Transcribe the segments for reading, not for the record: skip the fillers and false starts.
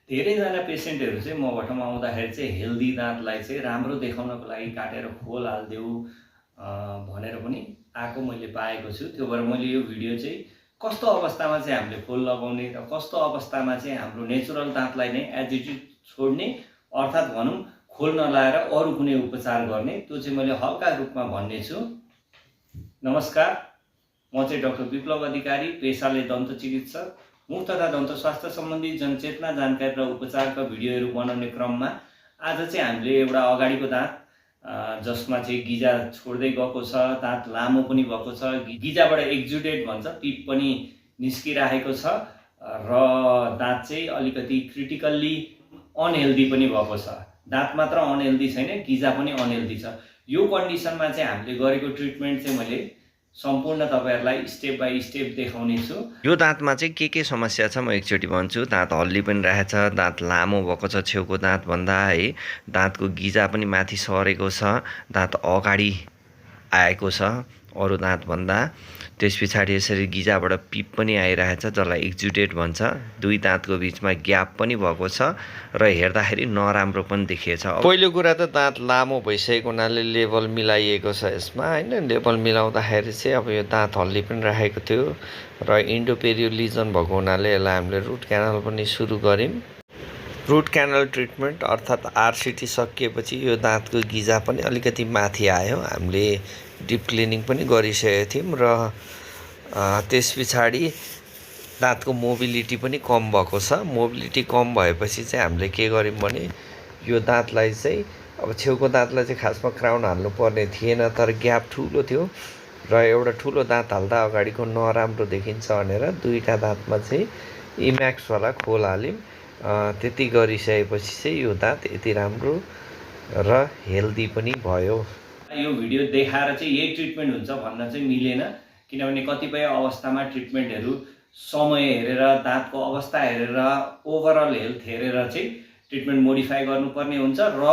धेरैजना पेसेन्टहरु चाहिँ मबाट आउँदाखेरि चाहिँ हेल्दी दाँतलाई चाहिँ राम्रो देखाउनको लागि काटेर खोल हाल्देऊ भनेर पनि आएको मैले पाएको छु। त्यो भएर मैले यो भिडियो चाहिँ कस्तो अवस्थामा चाहिँ हामीले खोल लगाउने र कस्तो अवस्थामा चाहिँ हाम्रो नेचुरल दाँतलाई नै एज इट इज छोड्ने अर्थात् भनौँ खोल नलाएर अरू कुनै उपचार गर्ने त्यो चाहिँ मैले हल्का रूपमा भन्ने छु। नमस्कार, म चाहिँ डाक्टर विप्लव अधिकारी, पेशाले दन्त चिकित्सक। मुख तथा दन्त स्वास्थ्य सम्बन्धी जनचेतना जानकारी र उपचारका भिडियोहरू बनाउने क्रममा आज चाहिँ हामीले एउटा अगाडिको दाँत जसमा चाहिँ गिजा छोड्दै गएको छ, दाँत लामो पनि भएको छ, गिजाबाट एक्जुडेट भन्छ, पिप पनि निस्किरहेको छ र दाँत चाहिँ अलिकति क्रिटिकल्ली अनहेल्दी पनि भएको छ। दाँत मात्र अनहेल्दी छैन, गिजा पनि अनहेल्दी छ। यो कन्डिसनमा चाहिँ हामीले गरेको ट्रिटमेन्ट चाहिँ मैले सम्पूर्ण तपाईहरुलाई स्टेप बाइ स्टेप देखाउने छु। यो दाँतमा चाहिँ के समस्या छ म एकचोटि भन्छु। दाँत हल्ली पनि रहेछ, दाँत लामो भएको छ छेउको दाँत भन्दा है, दाँतको गिजा पनि माथि सरेको छ, दाँत अगाडि आएको छ अरु दाँत भन्दा। त्यसपछि यसरी गिजाबाट पिप पनि आइरहेछ जसलाई एक्जुडेट भन्छ। दुई दाँतको बीचमा ग्याप पनि भएको छ र हेर्दाखेरि नराम्रो पनि देखिएछ। पहिलो कुरा त दाँत लामो भइसकेको हुनाले लेभल मिलाइएको छ यसमा हैन। लेभल मिलाउँदाखेरि चाहिँ अब यो दाँत हल्ली पनि राखेको थियो र इन्डोपेरियो लिजन भएको हुनाले यसलाई हामीले रुट क्यानल पनि सुरु गर्यौं। रुट क्यानल ट्रिटमेन्ट अर्थात् आरसिटी सकिएपछि यो दाँतको गिजा पनि अलिकति माथि आयो। हामीले डिप क्लिनिङ पनि गरिसकेका थियौं र त्यसपछि दाँतको मोबिलिटी पनि कम भएको छ। मोबिलिटी कम भएपछि चाहिँ हामीले के गर्यौं भने यो दाँतलाई चाहिँ अब छेउको दाँतलाई चाहिँ खासमा क्राउन हाल्नु पर्ने थिएन, तर ग्याप ठुलो थियो र एउटा ठुलो दाँत हाल्दा अगाडिको नराम्रो देखिन्छ भनेर दुईटा दाँतमा चाहिँ इम्याक्स वाला खोल हाल्यौं। त्यति गरिसकेपछि चाहिँ यो दाँत यति राम्रो र हेल्दी पनि भयो। यो भिडियो देखाएर चाहिँ यही ट्रिटमेन्ट हुन्छ भन्न चाहिँ मिलेन, किनभने कतिपय अवस्थामा ट्रिटमेन्टहरु समय हेरेर, दाँतको अवस्था हेरेर, ओभरअल हेल्थ हेरेर चाहिँ ट्रिटमेन्ट मोडिफाई गर्नुपर्ने हुन्छ र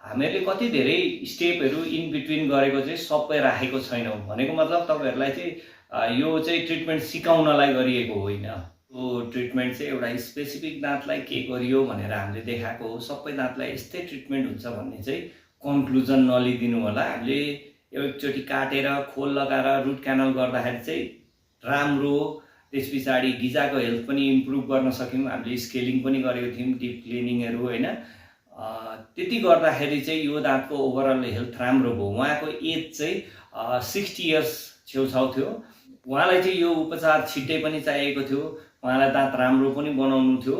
हामीले कति धेरै स्टेपहरु इन बिट्विन गरेको चाहिँ सबै राखेको छैनौं। भनेको मतलब तपाईहरुलाई चाहिँ यो चाहिँ ट्रिटमेन्ट सिकाउनलाई गरिएको होइन। यो ट्रिटमेन्ट चाहिँ एउटा स्पेसिफिक दाँतलाई के गरियो भनेर हामीले देखाएको हो। सबै दाँतलाई यस्तै ट्रिटमेन्ट हुन्छ भन्ने चाहिँ कन्क्लुजन नलिदिनु होला। हामीले एकचोटि काटेर खोल लगाएर रुट क्यानल गर्दाखेरि चाहिँ राम्रो, त्यसपछि गिजाको हेल्थ पनि इम्प्रुभ गर्न सक्यौं। हामीले स्केलिङ पनि गरेको थियौं, डिप क्लिनिङहरु हैन। त्यति गर्दाखेरि चाहिँ यो दाँतको ओभरअल हेल्थ राम्रो भयो। उहाँको एज चाहिँ 60 इयर्स छेउछाउ थियो। उहाँलाई चाहिँ यो उपचार छिट्टै पनि चाहिएको थियो, उहाँलाई दाँत राम्रो पनि बनाउनु थियो।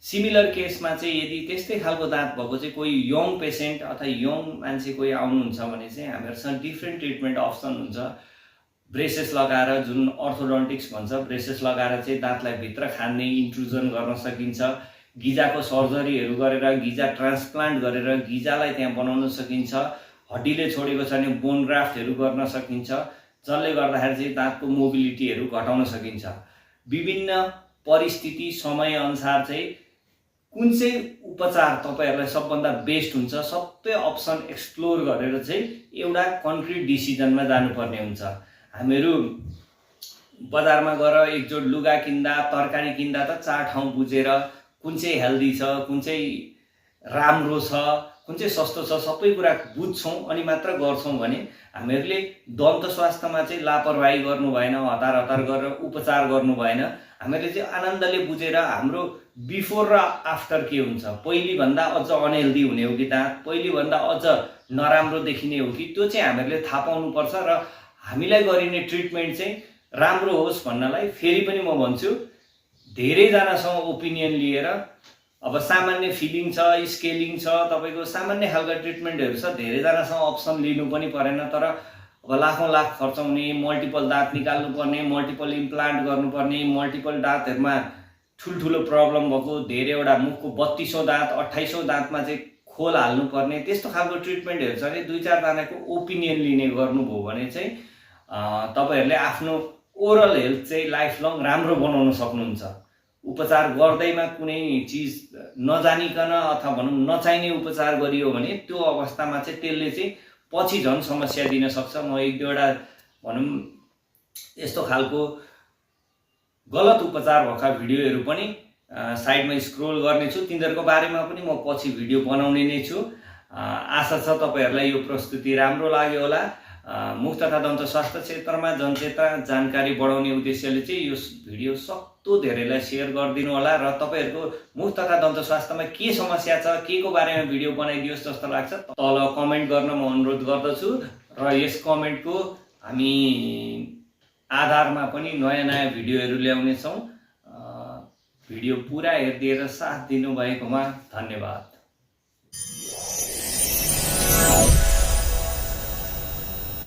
सिमिलर केसमा चाहिँ यदि त्यस्तै खालको दाँत भएको चाहिँ कोही यङ पेसेन्ट अथवा यङ मान्छे कोही आउनुहुन्छ भने चाहिँ हामीहरुसँग डिफरेन्ट ट्रिटमेन्ट अप्सन हुन्छ। ब्रेसेस लगाएर, जुन अर्थोडोन्टिक्स भन्छ, ब्रेसेस लगाएर चाहिँ दाँतलाई भित्र खान्ने इन्ट्रुजन गर्न सकिन्छ। गिजाको सर्जरीहरु गरेर, गिजा ट्रान्सप्लान्ट गरेर गिजालाई त्यहाँ बनाउन सकिन्छ। हड्डीले छोडेको छ भने बोन ग्राफ्टहरु गर्न सकिन्छ, जसले गर्दाखेरि चाहिँ दाँतको मोबिलिटीहरु घटाउन सकिन्छ। विभिन्न परिस्थिति समय अनुसार चाहिँ कुन चाहिँ उपचार तपाईहरुलाई सबभन्दा बेस्ट हुन्छ, सबै अप्सन एक्सप्लोर गरेर चाहिँ एउटा कन्क्रिट डिसिजनमा जानुपर्ने हुन्छ। हामीहरु बजारमा गएर एकजोड लुगा किन्दा, तरकारी किन्दा त चार ठाउँ बुझेर कुन चाहिँ हेल्दी छ, कुन चाहिँ राम्रो छ, कुन चाहिँ सस्तो छ, सबै कुरा बुझ्छौं अनि मात्र गर्छौं भने हामीहरुले दन्त स्वास्थ्यमा चाहिँ लापरवाही गर्नु भएन, हतार हतार गरेर उपचार गर्नु भएन। हामीले चाहिँ आनन्दले बुझेर हाम्रो बिफोर र आफ्टर के हुन्छ, पहिली भन्दा अझ अनहेल्दी हुने हो कि दाँत, पहिली भन्दा अझ नराम्रो देखिने हो कि, त्यो चाहिँ हामीले थाहा पाउनु पर्छ र हामीलाई गरिने ट्रिटमेन्ट चाहिँ राम्रो होस् भन्नलाई फेरि पनि म भन्छु, धेरै जनासँग ओपिनियन लिएर अब सामान्य फिलिङ छ, स्केलिङ छ, तपाईको सामान्य खालका ट्रिटमेन्टहरु छ, धेरै जनासँग अप्सन लिनु पनि परेन। तर अब लाखौं लाख खर्चाउने, मल्टिपल दाँत निकाल्नु पर्ने, मल्टिपल इम्प्लान्ट गर्नुपर्ने, मल्टिपल दाँतहरुमा ठुलठुलो प्रब्लम भएको, धेरैवटा मुखको 32औं दाँत 28औं दाँतमा चाहिँ खोल हाल्नु पर्ने, त्यस्तो खालको ट्रिटमेन्टहरु छ भने दुई चार जनाको ओपिनियन लिने गर्नुभयो भने चाहिँ तपाईहरुले आफ्नो ओभरअल हेल्थ चाहिँ लाइफ लङ राम्रो बनाउन सक्नुहुन्छ। उपचार गर्दैमा कुनै चीज नजानिकन अथवा भनौं नचाहिने उपचार गरियो भने त्यो अवस्थामा चाहिँ त्यसले चाहिँ पछि झन् समस्या दिन सक्छ। म एक दुईवटा भनौं यस्तो खालको गलत उपचार भएका भिडियोहरु पनि साइडमा स्क्रोल गर्नेछु। तिनीहरूको बारेमा पनि म पछि भिडियो बनाउने नै छु। आशा छ तपाईँहरूलाई यो प्रस्तुति राम्रो लाग्यो होला। मुख तथा दन्त स्वास्थ्य क्षेत्रमा जनचेतना जानकारी बढाउने उद्देश्यले चाहिँ यो भिडियो सक्दो धेरैलाई सेयर गरिदिनु होला र तपाईँहरूको मुख तथा दन्त स्वास्थ्यमा के समस्या छ, के को बारेमा भिडियो बनाइदियोस् जस्तो लाग्छ तल कमेन्ट गर्न म अनुरोध गर्दछु र यस कमेन्टको हामी आधारमा पनि नयाँ भिडियोहरू ल्याउने छौँ। भिडियो पुरा हेरिदिएर साथ दिनुभएकोमा धन्यवाद।